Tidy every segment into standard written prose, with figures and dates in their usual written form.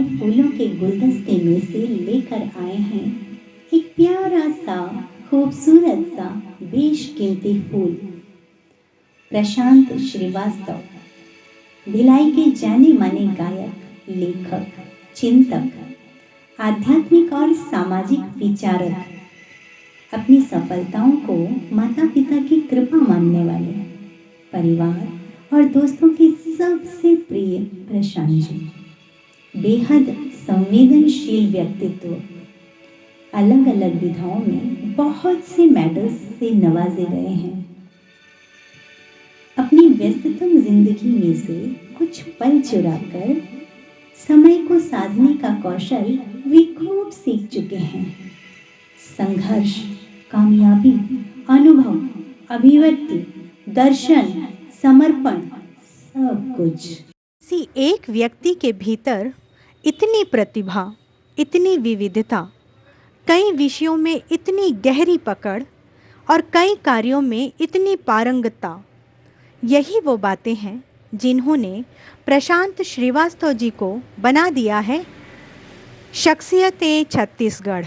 फूलों के गुलदस्ते में से लेकर आए हैं एक प्यारा सा, खूबसूरत सा, बेशकीमती फूल। प्रशांत श्रीवास्तव, भिलाई के जाने माने गायक, लेखक, चिंतक, आध्यात्मिक और सामाजिक विचारक, अपनी सफलताओं को माता पिता की कृपा मानने वाले, परिवार और दोस्तों के सबसे प्रिय प्रशांत जी, बेहद संवेदनशील व्यक्तित्व, अलग अलग विधाओं में बहुत से मेडल्स से नवाजे गए हैं। अपनी व्यस्ततम जिंदगी में से कुछ पल चुराकर समय को साधने का कौशल वे खूब सीख चुके हैं। संघर्ष, कामयाबी, अनुभव, अभिव्यक्ति, दर्शन, समर्पण, सब कुछ। किसी एक व्यक्ति के भीतर इतनी प्रतिभा, इतनी विविधता, कई विषयों में इतनी गहरी पकड़ और कई कार्यों में इतनी पारंगतता, यही वो बातें हैं जिन्होंने प्रशांत श्रीवास्तव जी को बना दिया है शख्सियत-ए छत्तीसगढ़।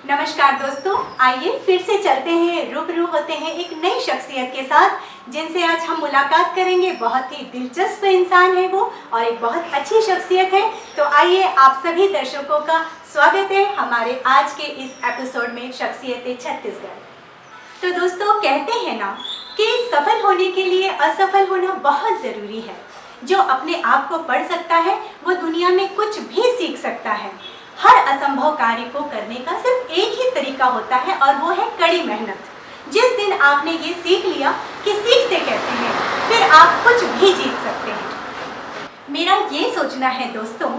नमस्कार दोस्तों, आइए फिर से चलते हैं, रूबरू होते हैं एक नई शख्सियत के साथ जिनसे आज हम मुलाकात करेंगे। बहुत ही दिलचस्प इंसान है वो और एक बहुत अच्छी शख्सियत है। तो आइए आप सभी दर्शकों का स्वागत है हमारे आज के इस एपिसोड में शख्सियत छत्तीसगढ़। तो दोस्तों, कहते हैं ना कि सफल होने के लिए असफल होना बहुत ज़रूरी है। जो अपने आप को पढ़ सकता है वो दुनिया में कुछ भी सीख सकता है। हर असंभव कार्य को करने का सिर्फ एक ही तरीका होता है और वो है कड़ी मेहनत। जिस दिन आपने ये सीख लिया कि सीखते कैसे हैं, फिर आप कुछ भी जीत सकते हैं। मेरा ये सोचना है दोस्तों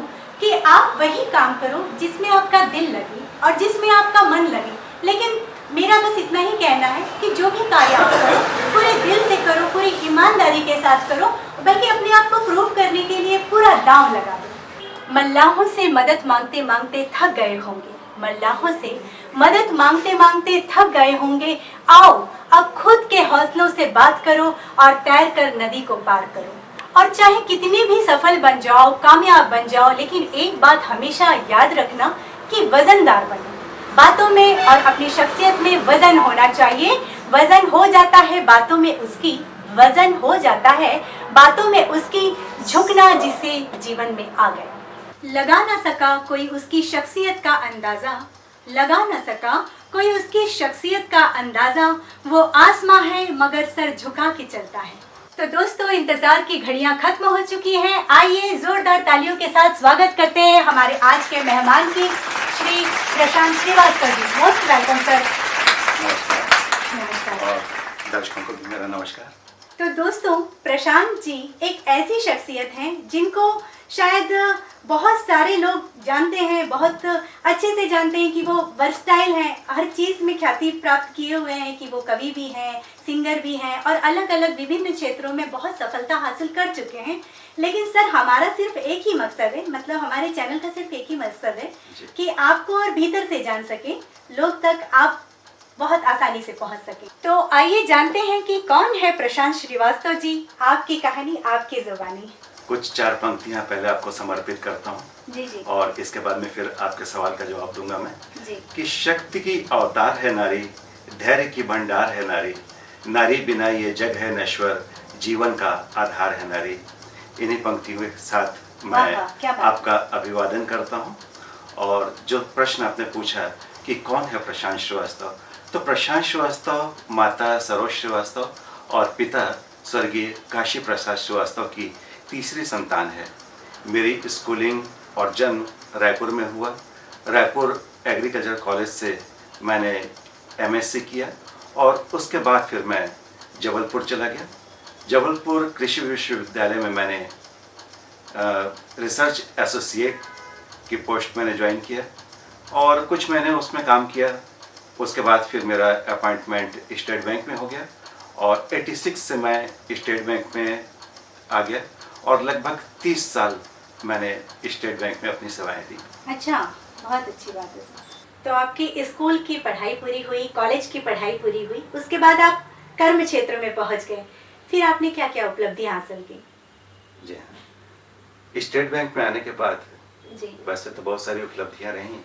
कि आप वही काम करो जिसमें आपका दिल लगे और जिसमें आपका मन लगे। लेकिन मेरा बस इतना ही कहना है कि जो भी कार्य आप करो पूरे दिल से करो, पूरी ईमानदारी के साथ करो, बल्कि अपने आप को प्रूव करने के लिए पूरा दांव लगा दो। मल्लाहों से मदद मांगते मांगते थक गए होंगे, मल्लाहों से मदद मांगते मांगते थक गए होंगे। आओ अब खुद के हौसलों से बात करो और तैर कर नदी को पार करो। और चाहे कितनी भी सफल बन जाओ, कामयाब बन जाओ, लेकिन एक बात हमेशा याद रखना कि वजनदार बनो। बातों में और अपनी शख्सियत में वजन होना चाहिए। वजन हो जाता है बातों में उसकी, वजन हो जाता है बातों में उसकी, झुकना जिसे जीवन में आ गया। लगा ना सका कोई उसकी शख्सियत का अंदाजा, लगा ना सका कोई उसकी शख्सियत का अंदाजा, वो आसमां है मगर सर झुका के चलता है। तो दोस्तों, इंतजार की घड़ियां खत्म हो चुकी हैं। आइए जोरदार तालियों के साथ स्वागत करते हैं हमारे आज के मेहमान की, Shri Prashant Srivastava ji. Most welcome sir. नमस्कार। दर्शकों को भी मेरा नमस्कार। तो दोस्तों, प्रशांत जी एक ऐसी शख्सियत हैं जिनको शायद बहुत सारे लोग जानते हैं, बहुत अच्छे से जानते हैं कि वो वर्सटाइल हैं, हर चीज़ में ख्याति प्राप्त किए हुए हैं, कि वो कवि भी हैं, सिंगर भी हैं और अलग अलग विभिन्न क्षेत्रों में बहुत सफलता हासिल कर चुके हैं। लेकिन सर, हमारा सिर्फ एक ही मकसद है, मतलब हमारे चैनल का सिर्फ एक ही मकसद है कि आपको और भीतर से जान सके, लोग तक आप बहुत आसानी से पहुंच सके। तो आइए जानते हैं कि कौन है प्रशांत श्रीवास्तव जी। आपकी कहानी, आपकी जुबानी। कुछ चार पंक्तियां पहले आपको समर्पित करता हूं जी जी। और इसके बाद में फिर आपके सवाल का जवाब दूंगा मैं जी। कि शक्ति की अवतार है नारी, धैर्य की भंडार है नारी, नारी बिना ये जग है नश्वर, जीवन का आधार है नारी। इन्हीं पंक्तियों के साथ मैं आपका अभिवादन करता हूं। और जो प्रश्न आपने पूछा कि कौन है प्रशांत श्रीवास्तव, तो प्रशांत श्रीवास्तव माता सरोज श्रीवास्तव और पिता स्वर्गीय काशी प्रसाद श्रीवास्तव की तीसरी संतान है। मेरी स्कूलिंग और जन्म रायपुर में हुआ। रायपुर एग्रीकल्चर कॉलेज से मैंने एमएससी किया और उसके बाद फिर मैं जबलपुर चला गया। जबलपुर कृषि विश्वविद्यालय में मैंने रिसर्च एसोसिएट की पोस्ट मैंने ज्वाइन किया और कुछ महीने उसमें काम किया। उसके बाद फिर मेरा अपॉइंटमेंट स्टेट बैंक में हो गया और 86 से मैं स्टेट बैंक में आ गया और लगभग 30 साल मैंने स्टेट बैंक में अपनी सेवाएं दी। अच्छा, बहुत अच्छी बात है। तो आपकी स्कूल की पढ़ाई पूरी हुई, कॉलेज की पढ़ाई पूरी हुई, उसके बाद आप कर्म क्षेत्र में पहुंच गए। फिर आपने क्या क्या उपलब्धि हासिल की? जी हाँ, स्टेट बैंक में आने के बाद जी। वैसे तो बहुत सारी उपलब्धियां रही,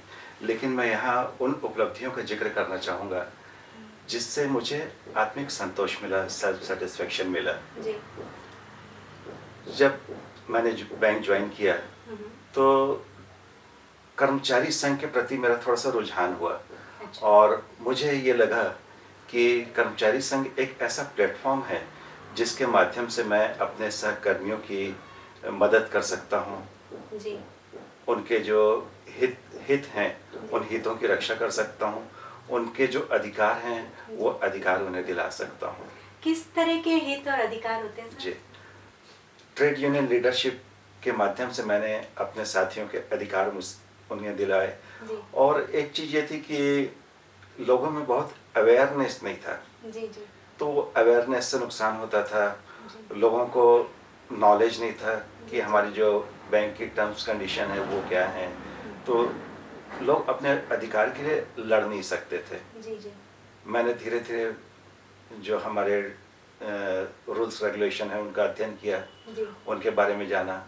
लेकिन मैं यहाँ उन उपलब्धियों का जिक्र करना चाहूँगा जिससे मुझे आत्मिक संतोष मिला, सेल्फ सेटिस्फेक्शन मिला। जी। जब मैंने बैंक ज्वाइन किया तो कर्मचारी संघ के प्रति मेरा थोड़ा सा रुझान हुआ। अच्छा। और मुझे ये लगा कि कर्मचारी संघ एक ऐसा प्लेटफॉर्म है जिसके माध्यम से मैं अपने सहकर्मियों की मदद कर सकता हूँ, जी। उनके जो हित हैं उन हितों की रक्षा कर सकता हूँ, उनके जो अधिकार हैं वो अधिकार उन्हें दिला सकता हूँ। किस तरह के हित और अधिकार होते हैं सर? जी, ट्रेड यूनियन लीडरशिप के माध्यम से मैंने अपने साथियों के अधिकार उन्हें दिलाए। और एक चीज़ ये थी कि लोगों में बहुत अवेयरनेस नहीं था। जी जी। तो अवेयरनेस से नुकसान होता था, लोगों को नॉलेज नहीं था कि हमारी जो बैंक की टर्म्स कंडीशन है वो क्या है, तो लोग अपने अधिकार के लिए लड़ नहीं सकते थे। जी जी। मैंने धीरे धीरे जो हमारे रूल्स रेगुलेशन है उनका अध्ययन किया, जी। उनके बारे में जाना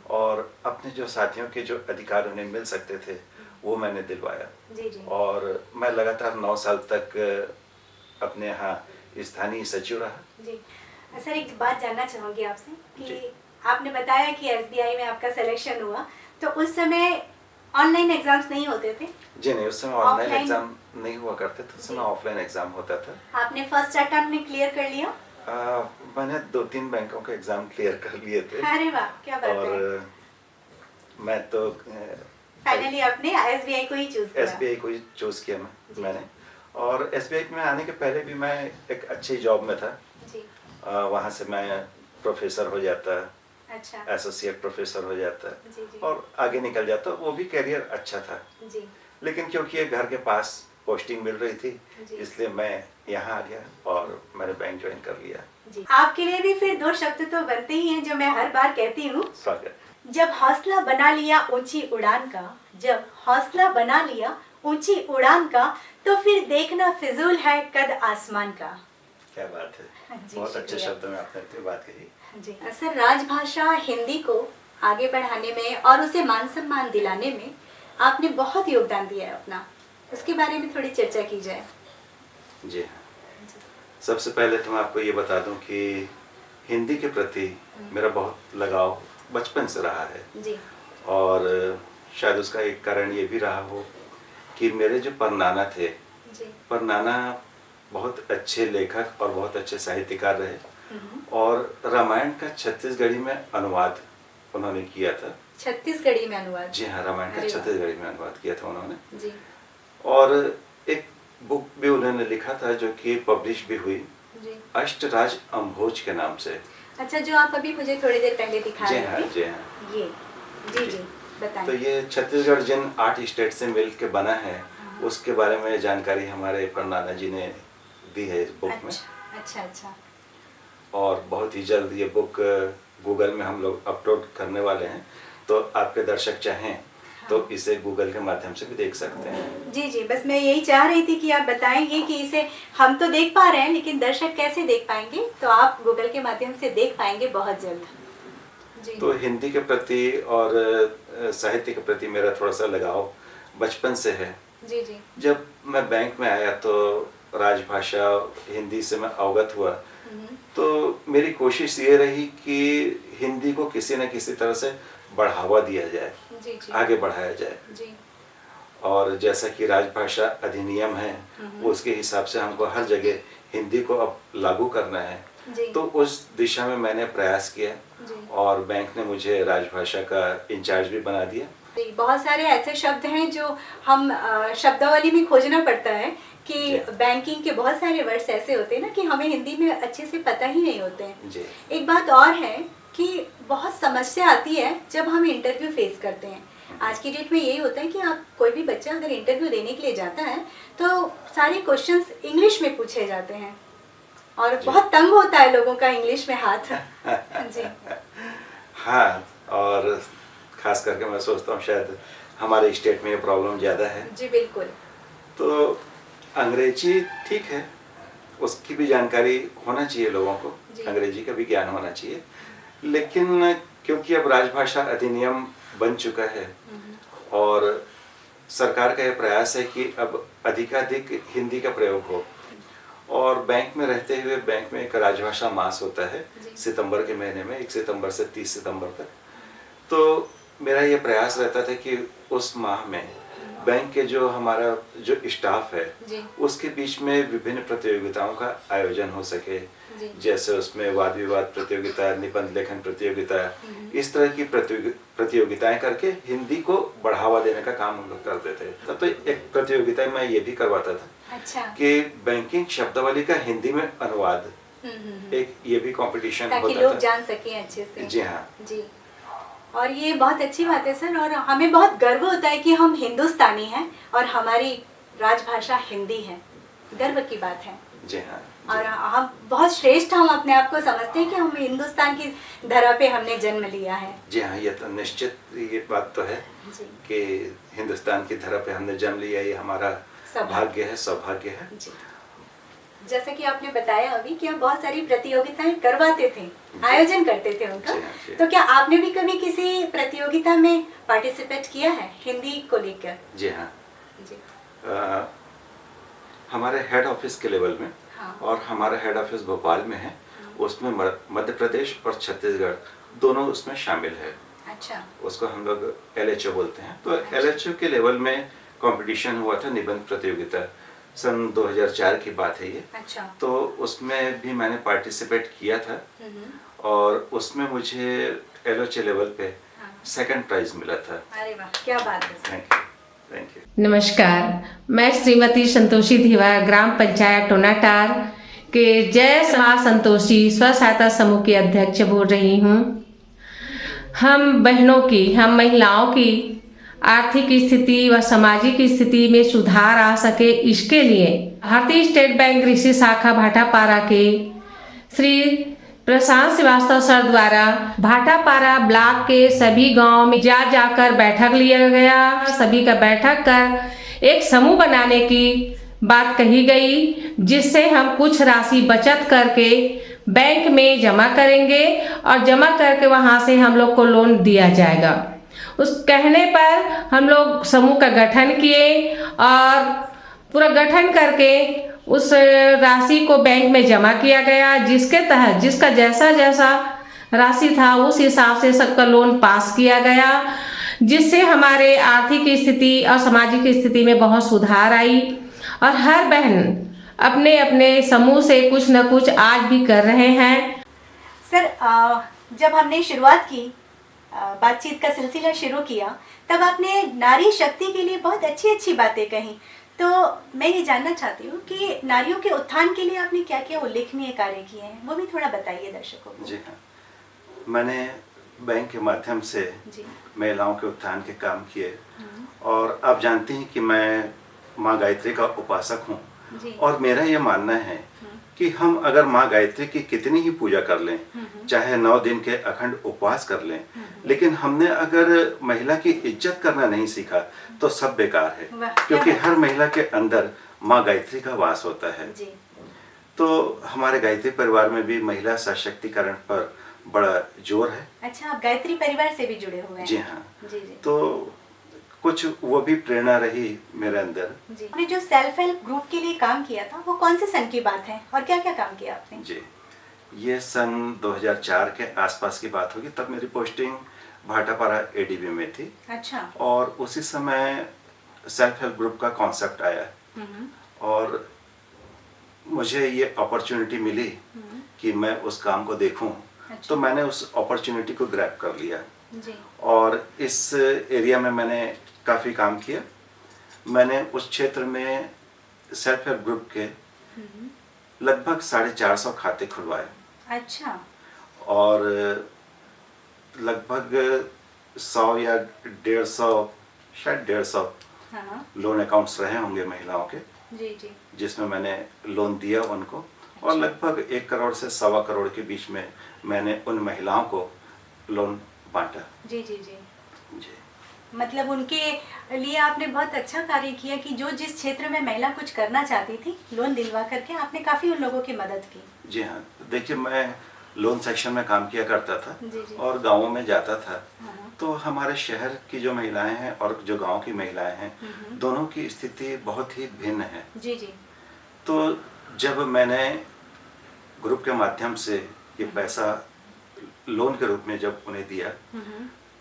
और अपने जो साथियों के जो अधिकार उन्हें मिल सकते थे वो मैंने दिलवाया। जी जी। और मैं लगातार 9 साल तक अपने यहाँ स्थानीय सचिव रहा। जी सर, एक बात जानना चाहूँगी आपसे कि आपने बताया कि एसबीआई में आपका सिलेक्शन हुआ, तो उस समय ऑनलाइन एग्जाम्स नहीं होते थे? जी नहीं, उस समय ऑनलाइन एग्जाम नहीं हुआ करते थे, उस समय ऑफलाइन एग्जाम होता था। आपने फर्स्ट अटेम्प्ट में क्लियर कर लिया? मैंने 2-3 बैंकों के एग्जाम क्लियर कर लिए थे। अरे वाह, क्या बात है। और मैं तो फाइनली आपने एसबीआई को ही चूज किया? एसबीआई को ही चूज किया मैंने। और एसबीआई में आने के पहले भी मैं एक अच्छी जॉब में था जी। वहाँ से मैं प्रोफेसर हो जाता, अच्छा, एसोसिएट प्रोफेसर हो जाता जी जी। और आगे निकल जाता, वो भी करियर अच्छा था। जी। लेकिन क्योंकि ये घर के पास पोस्टिंग मिल रही थी इसलिए मैं यहाँ आ गया और मैंने बैंक ज्वाइन कर लिया। जी। आपके लिए भी फिर 2 शब्द तो बनते ही हैं जो मैं हर बार कहती हूँ। स्वागत। जब हौसला बना लिया ऊंची उड़ान का, जब हौसला बना लिया ऊंची उड़ान का, तो फिर देखना फिजूल है कद आसमान का। क्या बात है, बहुत अच्छे शब्दों में आपने बात कही। जी सर, राजभाषा हिंदी को आगे बढ़ाने में और उसे मान सम्मान दिलाने में आपने बहुत योगदान दिया है अपना, उसके बारे में थोड़ी चर्चा की जाए। जी हाँ, सबसे पहले तो मैं आपको ये बता दूं कि हिंदी के प्रति मेरा बहुत लगाव बचपन से रहा है। जी। और शायद उसका एक कारण ये भी रहा हो कि मेरे जो परनाना थे, परनाना बहुत अच्छे लेखक और बहुत अच्छे साहित्यकार रहे और रामायण का छत्तीसगढ़ी में अनुवाद उन्होंने किया था। छत्तीसगढ़ी में अनुवाद? जी हाँ, रामायण का छत्तीसगढ़ी में अनुवाद किया था उन्होंने। जी। और एक बुक भी उन्होंने लिखा था जो कि पब्लिश भी हुई, अष्टराज अम्भोज के नाम से। अच्छा, जो आप अभी मुझे थोड़ी देर पहले दिखा रहे थे। जी हाँ। ये जी जी बताएं। तो ये छत्तीसगढ़ जिन 8 स्टेट से मिल के बना है उसके बारे में जानकारी हमारे परनाना जी ने दी है इस बुक में। अच्छा अच्छा। और बहुत ही जल्द ये बुक गूगल में हम लोग अपलोड करने वाले हैं, तो आपके दर्शक चाहें तो इसे गूगल के माध्यम से भी देख सकते हैं। जी जी, बस मैं यही चाह रही थी कि आप बताएंगे कि इसे हम तो देख पा रहे हैं लेकिन दर्शक कैसे देख पाएंगे, तो आप गूगल के माध्यम से देख पाएंगे बहुत जल्द। जी। तो हिंदी के प्रति और साहित्य के प्रति मेरा थोड़ा सा लगाव बचपन से है। जी जी। जब मैं बैंक में आया तो राजभाषा हिंदी से मैं अवगत हुआ, तो मेरी कोशिश ये रही कि हिंदी को किसी न किसी तरह से बढ़ावा दिया जाए, जी जी। आगे बढ़ाया जाए। जी। और जैसा कि राजभाषा अधिनियम है उसके हिसाब से हमको हर जगह हिंदी को अब लागू करना है, तो उस दिशा में मैंने प्रयास किया और बैंक ने मुझे राजभाषा का इंचार्ज भी बना दिया। बहुत सारे ऐसे शब्द हैं जो हम शब्दावली में खोजना पड़ता है कि बैंकिंग के बहुत सारे वर्ड्स ऐसे होते हैं ना कि हमें हिंदी में अच्छे से पता ही नहीं होते हैं। एक बात और है कि बहुत समस्या आती है जब हम इंटरव्यू फेस करते हैं। आज की डेट में यही होता है कि आप कोई भी बच्चा अगर इंटरव्यू देने के लिए जाता है तो सारे क्वेश्चंस इंग्लिश में पूछे जाते हैं और बहुत तंग होता है लोगों का इंग्लिश में हाथ। जी हाँ, और खास करके मैं सोचता हूँ शायद हमारे स्टेट में ये प्रॉब्लम ज़्यादा है। जी बिल्कुल। तो अंग्रेजी ठीक है, उसकी भी जानकारी होना चाहिए लोगों को, अंग्रेजी का भी ज्ञान होना चाहिए, लेकिन क्योंकि अब राजभाषा अधिनियम बन चुका है और सरकार का ये प्रयास है कि अब अधिकाधिक हिंदी का प्रयोग हो। और बैंक में रहते हुए बैंक में एक राजभाषा मास होता है सितंबर के महीने में, 1 सितंबर से 30 सितंबर तक। तो मेरा ये प्रयास रहता था कि उस माह में बैंक के जो हमारा जो स्टाफ है उसके बीच में विभिन्न प्रतियोगिताओं का आयोजन हो सके, जैसे उसमें वाद विवाद प्रतियोगिता, निबंध लेखन प्रतियोगिता, इस तरह की प्रतियोगिताएं करके हिंदी को बढ़ावा देने का काम हम लोग करते थे। तब तो एक प्रतियोगिता मैं ये भी करवाता था अच्छा। कि बैंकिंग शब्दावली का हिंदी में अनुवाद, एक ये भी कंपटीशन होता था ताकि लोग जान सकें अच्छे से। जी हाँ जी, और ये बहुत अच्छी बात है सर, और हमें बहुत गर्व होता है कि हम हिंदुस्तानी हैं और हमारी राजभाषा हिंदी है, गर्व की बात है। जी हाँ। और हम बहुत श्रेष्ठ हम अपने आप को समझते हैं कि हम हिंदुस्तान की धरा पे हमने जन्म लिया है। जी हाँ, ये तो निश्चित ये बात तो है कि हिंदुस्तान की धरा पे हमने जन्म लिया, ये हमारा भाग्य है, सौभाग्य है। जी। जैसे कि आपने बताया अभी कि आप बहुत सारी प्रतियोगिताएं करवाते थे, आयोजन करते थे उनका। तो क्या आपने भी कभी किसी प्रतियोगिता में पार्टिसिपेट किया है हिंदी को लेकर? जी हाँ जी। हमारे हेड ऑफिस के लेवल में और हमारा हेड ऑफिस भोपाल में है, उसमें मध्य प्रदेश और छत्तीसगढ़ दोनों उसमें शामिल है। अच्छा। उसको हम लोग LHO बोलते हैं। तो LHO के लेवल में कंपटीशन हुआ था, निबंध प्रतियोगिता, सन 2004 की बात है ये। अच्छा। तो उसमें भी मैंने पार्टिसिपेट किया था और उसमें मुझे LHO लेवल पे सेकंड प्राइज मिला था। अरे वाह, क्या बात है। Thank you. नमस्कार, मैं श्रीमती संतोषी धीवर, ग्राम पंचायत टोनाटार के जय समाज संतोषी स्व सहायता समूह की अध्यक्ष बोल रही हूँ। हम बहनों की, हम महिलाओं की आर्थिक स्थिति व सामाजिक स्थिति में सुधार आ सके, इसके लिए भारतीय स्टेट बैंक कृषि शाखा भाटापारा के श्री प्रशांत श्रीवास्तव सर द्वारा भाटापारा ब्लॉक के सभी गांव में जाकर बैठक लिया गया। सभी का बैठक कर एक समूह बनाने की बात कही गई, जिससे हम कुछ राशि बचत करके बैंक में जमा करेंगे और जमा करके वहां से हम लोग को लोन दिया जाएगा। उस कहने पर हम लोग समूह का गठन किए और पूरा गठन करके उस राशि को बैंक में जमा किया गया, जिसके तहत जिसका जैसा जैसा राशि था उस हिसाब से सबका लोन पास किया गया, जिससे हमारे आर्थिक स्थिति और सामाजिक स्थिति में बहुत सुधार आई। और हर बहन अपने अपने समूह से कुछ न कुछ आज भी कर रहे हैं। सर, जब हमने शुरुआत की, बातचीत का सिलसिला शुरू किया, तब आपने नारी शक्ति के लिए बहुत अच्छी अच्छी बातें कही। तो मैं ये जानना चाहती हूँ कि नारियों के उत्थान के लिए आपने क्या क्या उल्लेखनीय कार्य किए हैं, वो भी थोड़ा बताइए दर्शकों को। जी हाँ, मैंने बैंक के माध्यम से महिलाओं के उत्थान के काम किए और आप जानती हैं कि मैं माँ गायत्री का उपासक हूँ और मेरा ये मानना है कि हम अगर माँ गायत्री की कितनी ही पूजा कर लें, चाहे 9 दिन के अखंड उपवास कर लें, लेकिन हमने अगर महिला की इज्जत करना नहीं सीखा तो सब बेकार है, क्योंकि हर महिला के अंदर माँ गायत्री का वास होता है। तो हमारे गायत्री परिवार में भी महिला सशक्तिकरण पर बड़ा जोर है। अच्छा, आप गायत्री परिवार से भी जुड़े हुए हैं? जी हाँ। तो कुछ वो भी प्रेरणा रही मेरे अंदर। जी। आपने जो सेल्फ हेल्प ग्रुप के लिए काम किया था वो कौन से सन की बात है और क्या क्या काम किया आपने? जी, ये सन 2004 के आसपास की बात होगी। तब मेरी पोस्टिंग भाटापारा ADB में थी। अच्छा। और उसी समय सेल्फ हेल्प ग्रुप का कॉन्सेप्ट आया और मुझे ये अपॉर्चुनिटी मिली कि मैं उस काम को देखूं। अच्छा। तो मैंने उस अपॉर्चुनिटी को ग्रैब कर लिया जी। और इस एरिया में मैंने काफ़ी काम किया। मैंने उस क्षेत्र में सेल्फ हेल्प ग्रुप के लगभग 450 खाते खुलवाए। अच्छा। और लगभग 100 या 150, शायद 150 लोन अकाउंट्स रहे होंगे महिलाओं के। जी। जिसमें मैंने लोन दिया उनको। अच्छा। और लगभग 1 करोड़ से 1.25 करोड़ के बीच में मैंने उन महिलाओं को लोन बांटा। जी। मतलब उनके लिए आपने बहुत अच्छा कार्य किया कि जो जिस क्षेत्र में महिला कुछ करना चाहती थी, लोन दिलवा करके आपने काफ़ी उन लोगों की मदद की। जी हाँ, देखिए मैं लोन सेक्शन में काम किया करता था जी जी। और गाँवों में जाता था। हाँ, तो हमारे शहर की जो महिलाएं हैं और जो गांव की महिलाएं हैं, दोनों की स्थिति बहुत ही भिन्न है। जी जी। तो जब मैंने ग्रुप के माध्यम से ये पैसा लोन के रूप में जब उन्हें दिया,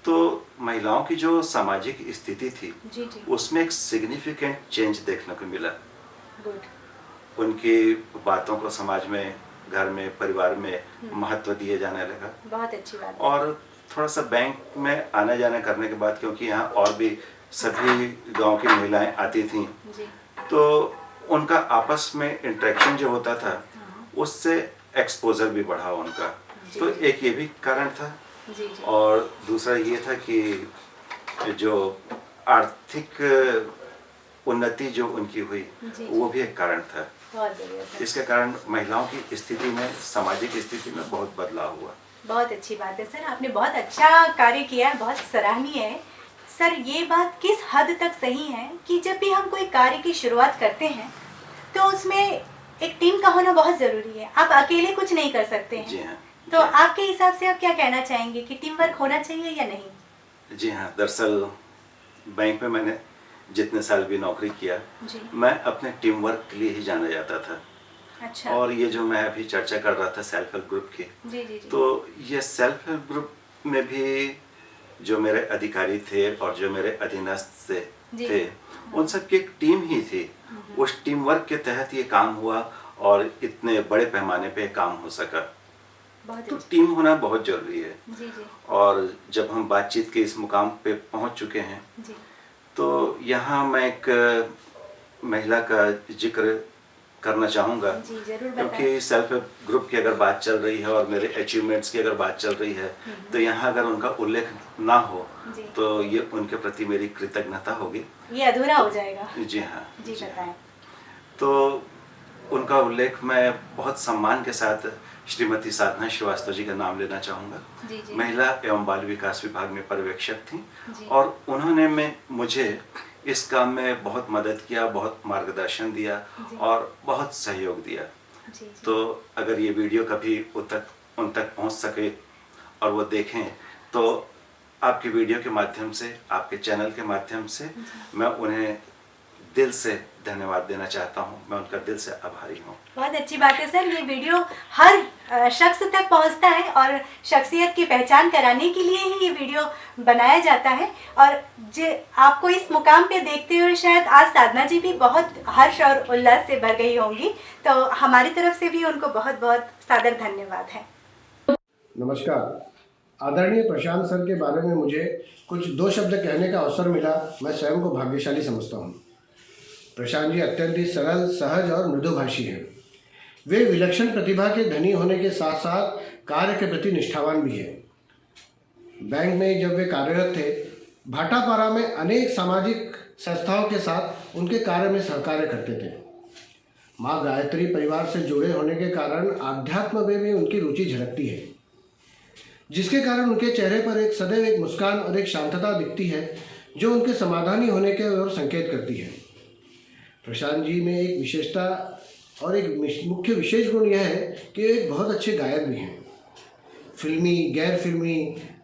तो महिलाओं की जो सामाजिक स्थिति थी जी जी। उसमें एक सिग्निफिकेंट चेंज देखने को मिला। गुड। उनकी बातों को समाज में, घर में, परिवार में महत्व दिए जाने लगा। बहुत अच्छी बात है। और थोड़ा सा बैंक में आना जाना करने के बाद, क्योंकि यहाँ और भी सभी गांव की महिलाएं आती थीं, जी तो उनका आपस में इंटरेक्शन जो होता था उससे एक्सपोजर भी बढ़ा उनका। तो एक ये भी कारण था। जी जी। और दूसरा ये था कि जो आर्थिक उन्नति जो उनकी हुई जी। वो भी एक कारण था। बहुत बढ़िया सर। इसके कारण महिलाओं की स्थिति में, सामाजिक स्थिति में बहुत बदलाव हुआ। बहुत अच्छी बात है सर, आपने बहुत अच्छा कार्य किया है, बहुत सराहनीय है। सर ये बात किस हद तक सही है कि जब भी हम कोई कार्य की शुरुआत करते हैं तो उसमें एक टीम का होना बहुत ज़रूरी है। आप अकेले कुछ नहीं कर सकते हैं। जी हाँ। तो आपके हिसाब से आप क्या कहना चाहेंगे कि टीम वर्क होना चाहिए या नहीं? जी हाँ, दरअसल बैंक में मैंने जितने साल भी नौकरी किया, जी। मैं अपने टीम वर्क के लिए ही जाना जाता था। अच्छा। और ये जो मैं अभी चर्चा कर रहा था सेल्फ हेल्प ग्रुप की, जी जी जी। तो ये सेल्फ हेल्प ग्रुप में भी जो मेरे अधिकारी थे और जो मेरे अधीनस्थ थे, उन सब की एक टीम ही थी। उस टीम वर्क के तहत ये काम हुआ और इतने बड़े पैमाने पे काम हो सका। बहुत तो अच्छी। टीम होना बहुत जरूरी है। जी जी और जब हम बातचीत के इस मुकाम पे पहुंच चुके हैं, जी। तो यहाँ मैं एक महिला का जिक्र करना चाहूँगा, जी जरूर बताएं। क्योंकि सेल्फ हेल्प ग्रुप की अगर बात चल रही है और मेरे अचीवमेंट्स की अगर बात चल रही है, तो यहाँ अगर उनका उल्लेख ना हो जी। तो ये उनके प्रति मेरी कृतज्ञता होगी। ये अधूरा हो जाएगा। जी हाँ। जी बताएं। तो उनका उल्लेख मैं बहुत सम्मान के साथ श्रीमती साधना श्रीवास्तव जी का नाम लेना चाहूँगा। जी जी। महिला एवं बाल विकास विभाग में पर्यवेक्षक थी जी। और उन्होंने मुझे इस काम में बहुत मदद किया, बहुत मार्गदर्शन दिया जी। और बहुत सहयोग दिया। जी जी। तो अगर ये वीडियो कभी उन तक पहुंच सके और वो देखें, तो आपकी वीडियो के माध्यम से, आपके चैनल के माध्यम से मैं उन्हें दिल से धन्यवाद देना चाहता हूँ। मैं उनका दिल से आभारी हूँ। बहुत अच्छी बात है सर, ये वीडियो हर शख्स तक पहुंचता है और शख्सियत की पहचान कराने के लिए ही ये वीडियो बनाया जाता है। और आपको इस मुकाम पे देखते हुए शायद आज साधना जी भी बहुत हर्ष और उल्लास से भर गई होंगी। तो हमारी तरफ से भी उनको बहुत बहुत सादर धन्यवाद है। नमस्कार। आदरणीय प्रशांत सर के बारे में मुझे कुछ दो शब्द कहने का अवसर मिला। मैं स्वयं को भाग्यशाली समझता हूँ। प्रशांत जी अत्यंत ही सरल, सहज और मृदुभाषी हैं। वे विलक्षण प्रतिभा के धनी होने के साथ साथ कार्य के प्रति निष्ठावान भी हैं। बैंक में जब वे कार्यरत थे, भाटापारा में अनेक सामाजिक संस्थाओं के साथ उनके कार्य में सहकार्य करते थे। माँ गायत्री परिवार से जुड़े होने के कारण आध्यात्म में भी उनकी रुचि झलकती है, जिसके कारण उनके चेहरे पर एक सदैव एक मुस्कान और एक शांतता दिखती है, जो उनके समाधानी होने के ओर संकेत करती है। प्रशांत जी में एक विशेषता और एक मुख्य विशेष गुण यह है कि एक बहुत अच्छे गायक भी हैं। फिल्मी, गैर फिल्मी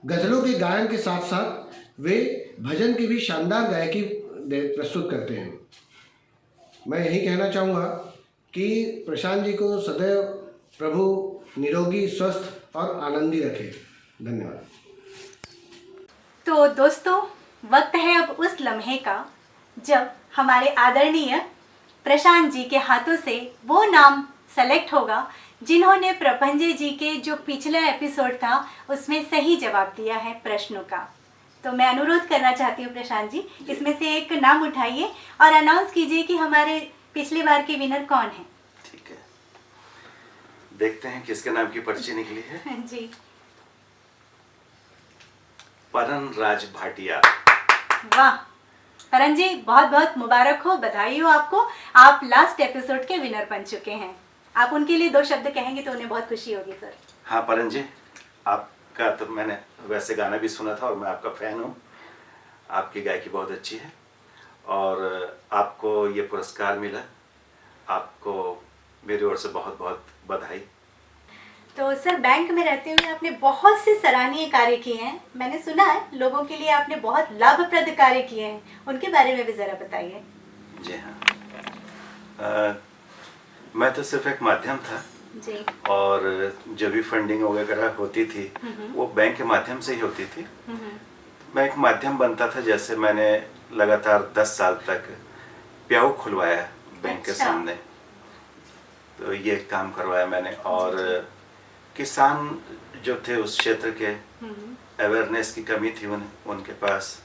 गज़लों के गायन के साथ साथ वे भजन की भी शानदार गायकी प्रस्तुत करते हैं। मैं यही कहना चाहूँगा कि प्रशांत जी को सदैव प्रभु निरोगी, स्वस्थ और आनंदी रखे। धन्यवाद। तो दोस्तों, वक्त है अब उस लम्हे का जब हमारे आदरणीय प्रशांत जी के हाथों से वो नाम सेलेक्ट होगा जिन्होंने प्रपंजे जी के जो पिछला एपिसोड था उसमें सही जवाब दिया है प्रश्नों का। तो मैं अनुरोध करना चाहती हूँ प्रशांत जी, इसमें से एक नाम उठाइए और अनाउंस कीजिए कि हमारे पिछले बार के विनर कौन है। ठीक है, देखते हैं किसके नाम की पर्ची निकली है। जी। परन राज भाटिया। वाह परन जी, बहुत बहुत मुबारक हो, बधाई हो आपको। आप लास्ट एपिसोड के विनर बन चुके हैं। आप उनके लिए दो शब्द कहेंगे तो उन्हें बहुत खुशी होगी सर। हाँ परन जी, आपका तो मैंने वैसे गाना भी सुना था और मैं आपका फ़ैन हूँ। आपकी गायकी बहुत अच्छी है और आपको ये पुरस्कार मिला, आपको मेरी ओर से बहुत बहुत बधाई। तो सर, बैंक में रहते हुए आपने बहुत से सराहनीय कार्य किए हैं। मैंने सुना है लोगों के लिए आपने बहुत लाभप्रद कार्य किए हैं, उनके बारे में भी ज़रा बताइए। जी हाँ, मैं तो सिर्फ एक माध्यम था जी। और जब भी फंडिंग वगैरह होती थी वो बैंक के माध्यम से ही होती थी। मैं एक माध्यम बनता था। जैसे मैंने लगातार 10 साल तक प्याऊ खुलवाया बैंक के सामने, तो ये काम करवाया मैंने। और किसान जो थे उस क्षेत्र के, अवेयरनेस की कमी थी उनके पास,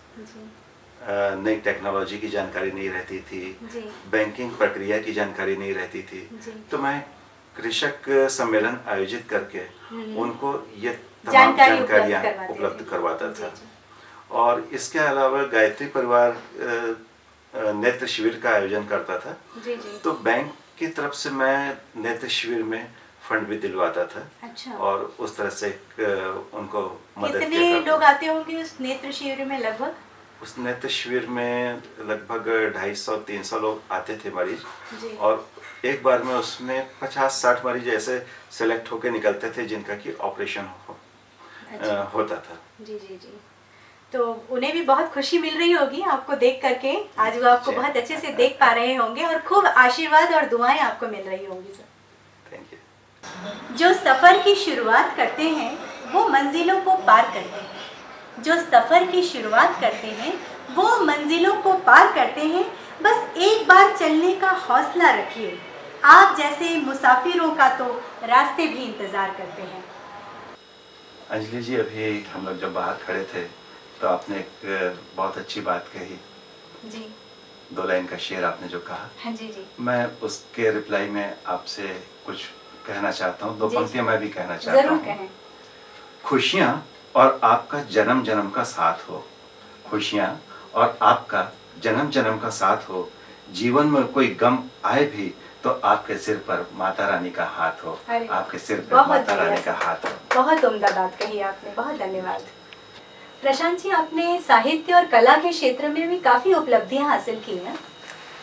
नई टेक्नोलॉजी की जानकारी नहीं रहती थी, बैंकिंग प्रक्रिया की जानकारी नहीं रहती थी। तो मैं कृषक सम्मेलन आयोजित करके उनको ये तमाम जानकारियाँ उपलब्ध करवाता था। और इसके अलावा गायत्री परिवार नेत्र शिविर का आयोजन करता था। तो बैंक की तरफ से मैं नेत्र शिविर में फंड भी दिलवाता था। अच्छा। और उस तरह से उनको मदद किया। कितने लोग आते होंगे उस नेत्र शिविर में? लगभग उस नेत्र शिविर में लगभग 250-300 लोग आते थे मरीज। और एक बार में उसमें 50-60 मरीज ऐसे सेलेक्ट होकर निकलते थे जिनका कि ऑपरेशन होता था। जी जी जी। तो उन्हें भी बहुत खुशी मिल रही होगी आपको देख करके। आज वो आपको बहुत अच्छे से देख पा रहे होंगे और खूब आशीर्वाद और दुआएं आपको मिल रही होंगी सर। Thank you. जो सफ़र की शुरुआत करते हैं वो मंजिलों को पार करते हैं। जो सफ़र की शुरुआत करते हैं वो मंजिलों को पार करते हैं। बस एक बार चलने का हौसला रखिए। आप जैसे मुसाफिरों का तो रास्ते भी इंतज़ार करते हैं। अंजलि जी, अभी हम लोग जब बाहर खड़े थे तो आपने एक बहुत अच्छी बात कही जी। 2 लाइन का शेर आपने जो कहा। हाँ जी जी। मैं उसके रिप्लाई में आपसे कुछ कहना चाहता हूँ। 2 जी। पंक्तियाँ मैं भी कहना चाहता जरूर हूँ। कहें। खुशियाँ और आपका जन्म जन्म का साथ हो। खुशियाँ और आपका जन्म जन्म का साथ हो। जीवन में कोई गम आए भी तो आपके सिर पर माता रानी का हाथ हो। आपके सिर पर माता रानी का हाथ हो। बहुत उम्दा बात कही आपने, बहुत धन्यवाद। प्रशांत जी, आपने साहित्य और कला के क्षेत्र में भी काफ़ी उपलब्धियां हासिल की हैं।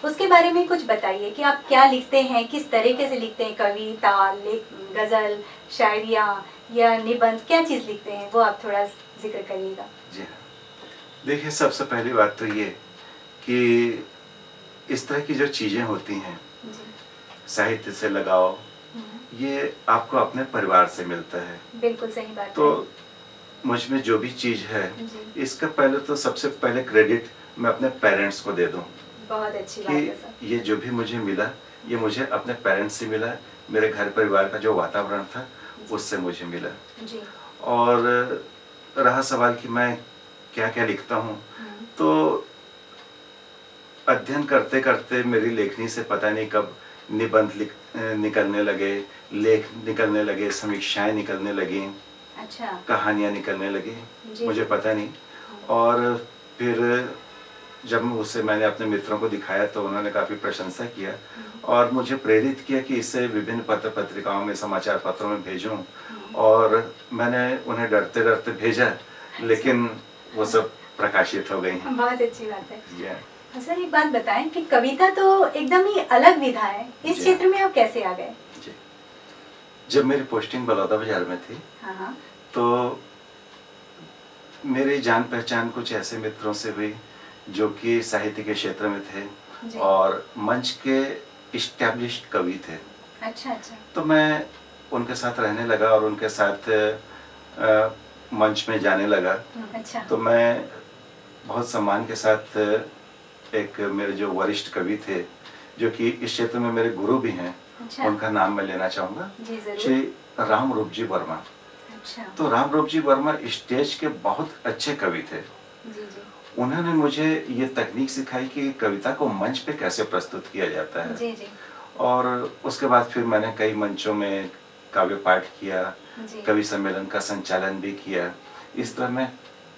उसके बारे में कुछ बताइए कि आप क्या लिखते हैं, किस तरीके से लिखते हैं? कविता, गज़ल, शायरियाँ या निबंध, क्या चीज़ लिखते हैं वो आप थोड़ा जिक्र करिएगा। जी हाँ, देखिए, सबसे पहली बात तो ये कि इस तरह की जो चीज़ें होती हैं, साहित्य से लगाव, ये आपको अपने परिवार से मिलता है। बिल्कुल सही बात है। तो मुझ में जो भी चीज़ है, इसका पहले तो सबसे पहले क्रेडिट मैं अपने पेरेंट्स को दे दूं। बहुत अच्छी बात है सर। ये जो भी मुझे मिला, ये मुझे अपने पेरेंट्स से मिला। मेरे घर परिवार का जो वातावरण था उससे मुझे मिला। जी। और रहा सवाल कि मैं क्या क्या लिखता हूँ, तो अध्ययन करते करते मेरी लेखनी से पता नहीं कब निबंध निकलने लगे, लेख निकलने लगे, समीक्षाएं निकलने लगी। अच्छा। कहानियाँ निकलने लगी, मुझे पता नहीं। और फिर जब उसे मैंने अपने मित्रों को दिखाया तो उन्होंने काफ़ी प्रशंसा किया और मुझे प्रेरित किया कि इसे विभिन्न पत्र पत्रिकाओं में, समाचार पत्रों में भेजूं। और मैंने उन्हें डरते डरते भेजा, लेकिन वो सब प्रकाशित हो गई। बहुत अच्छी बात है। जी। सर, एक बात बताएं कि कविता तो एकदम ही अलग विधा है, इस क्षेत्र में आप कैसे आ गए? जी, जब मेरी पोस्टिंग बलौदाबाजार में थी, तो मेरी जान पहचान कुछ ऐसे मित्रों से हुई जो कि साहित्य के क्षेत्र में थे और मंच के इस्टेब्लिश्ड कवि थे। अच्छा अच्छा। तो मैं उनके साथ रहने लगा और उनके साथ मंच में जाने लगा। अच्छा। तो मैं बहुत सम्मान के साथ एक मेरे जो वरिष्ठ कवि थे, जो कि इस क्षेत्र में मेरे गुरु भी हैं, उनका नाम मैं लेना चाहूँगा, श्री राम रूप जी वर्मा। अच्छा। तो राम रूप जी वर्मा स्टेज के बहुत अच्छे कवि थे। उन्होंने मुझे ये तकनीक सिखाई कि कविता को मंच पे कैसे प्रस्तुत किया जाता है। और उसके बाद फिर मैंने कई मंचों में काव्य पाठ किया, कवि सम्मेलन का संचालन भी किया। इस तरह मैं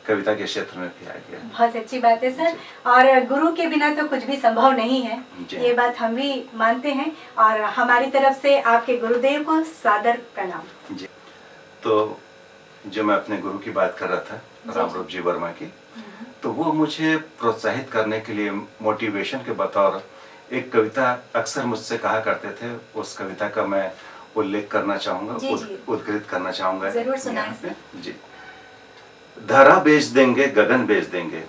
कविता के क्षेत्र में भी आ गया। बहुत अच्छी बात है सर। और गुरु के बिना तो कुछ भी संभव नहीं है, ये बात हम भी मानते हैं और हमारी तरफ से आपके गुरुदेव को सादर प्रणाम। जी। तो जो मैं अपने गुरु की बात कर रहा था, राम रूप जी वर्मा की, तो वो मुझे प्रोत्साहित करने के लिए मोटिवेशन के बतौर एक कविता अक्सर मुझसे कहा करते थे। उस कविता का मैं उल्लेख करना चाहूँगा, जी, जी। उद्धृत करना चाहूँगा। जरूर सुनाएं यहाँ पे। जी। धरा बेच देंगे, गगन बेच देंगे,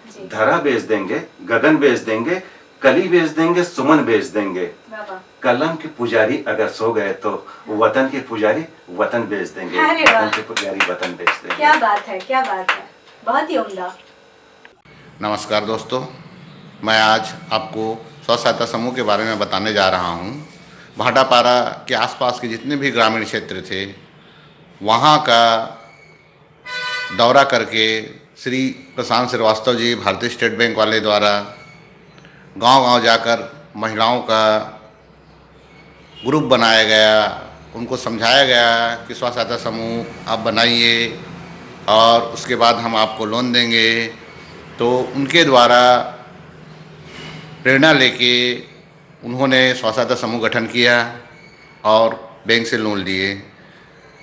जी। धरा बेच देंगे, गगन बेच देंगे, कली बेच देंगे, सुमन बेच देंगे, वाह वाह। कलम के पुजारी अगर सो गए तो वतन के पुजारी वतन बेच देंगे, अरे वाह। वतन के पुजारी वतन बेच देंगे। क्या बात है, क्या बात है, बहुत ही उम्दा। नमस्कार दोस्तों, मैं आज आपको स्व सहायता समूह के बारे में बताने जा रहा हूँ। भाटापारा के आसपास के जितने भी ग्रामीण क्षेत्र थे वहाँ का दौरा करके श्री प्रशांत श्रीवास्तव जी भारतीय स्टेट बैंक वाले द्वारा गांव-गांव जाकर महिलाओं का ग्रुप बनाया गया, उनको समझाया गया कि स्व सहायता समूह आप बनाइए और उसके बाद हम आपको लोन देंगे। तो उनके द्वारा प्रेरणा लेके उन्होंने स्व सहायता समूह गठन किया और बैंक से लोन लिए,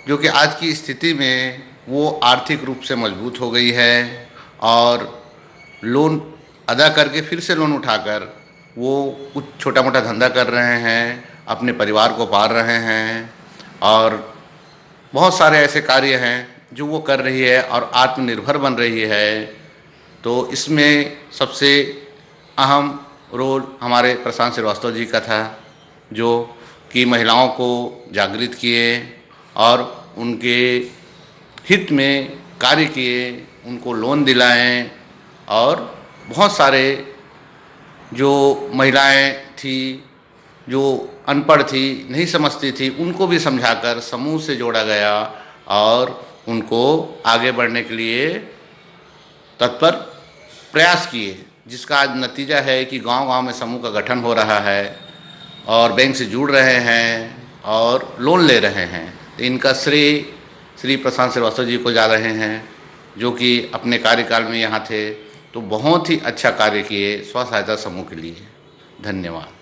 जो कि आज की स्थिति में वो आर्थिक रूप से मजबूत हो गई है और लोन अदा करके फिर से लोन उठाकर वो कुछ छोटा मोटा धंधा कर रहे हैं, अपने परिवार को पाल रहे हैं और बहुत सारे ऐसे कार्य हैं जो वो कर रही है और आत्मनिर्भर बन रही है। तो इसमें सबसे अहम रोल हमारे प्रशांत श्रीवास्तव जी का था, जो कि महिलाओं को जागृत किए और उनके हित में कार्य किए, उनको लोन दिलाएं और बहुत सारे जो महिलाएं थी जो अनपढ़ थी, नहीं समझती थी, उनको भी समझाकर समूह से जोड़ा गया और उनको आगे बढ़ने के लिए तत्पर प्रयास किए, जिसका आज नतीजा है कि गांव-गांव में समूह का गठन हो रहा है और बैंक से जुड़ रहे हैं और लोन ले रहे हैं। तो इनका श्रेय श्री प्रशांत श्रीवास्तव जी को जा रहे हैं, जो कि अपने कार्यकाल में यहाँ थे तो बहुत ही अच्छा कार्य किए स्व सहायता समूह के लिए। धन्यवाद।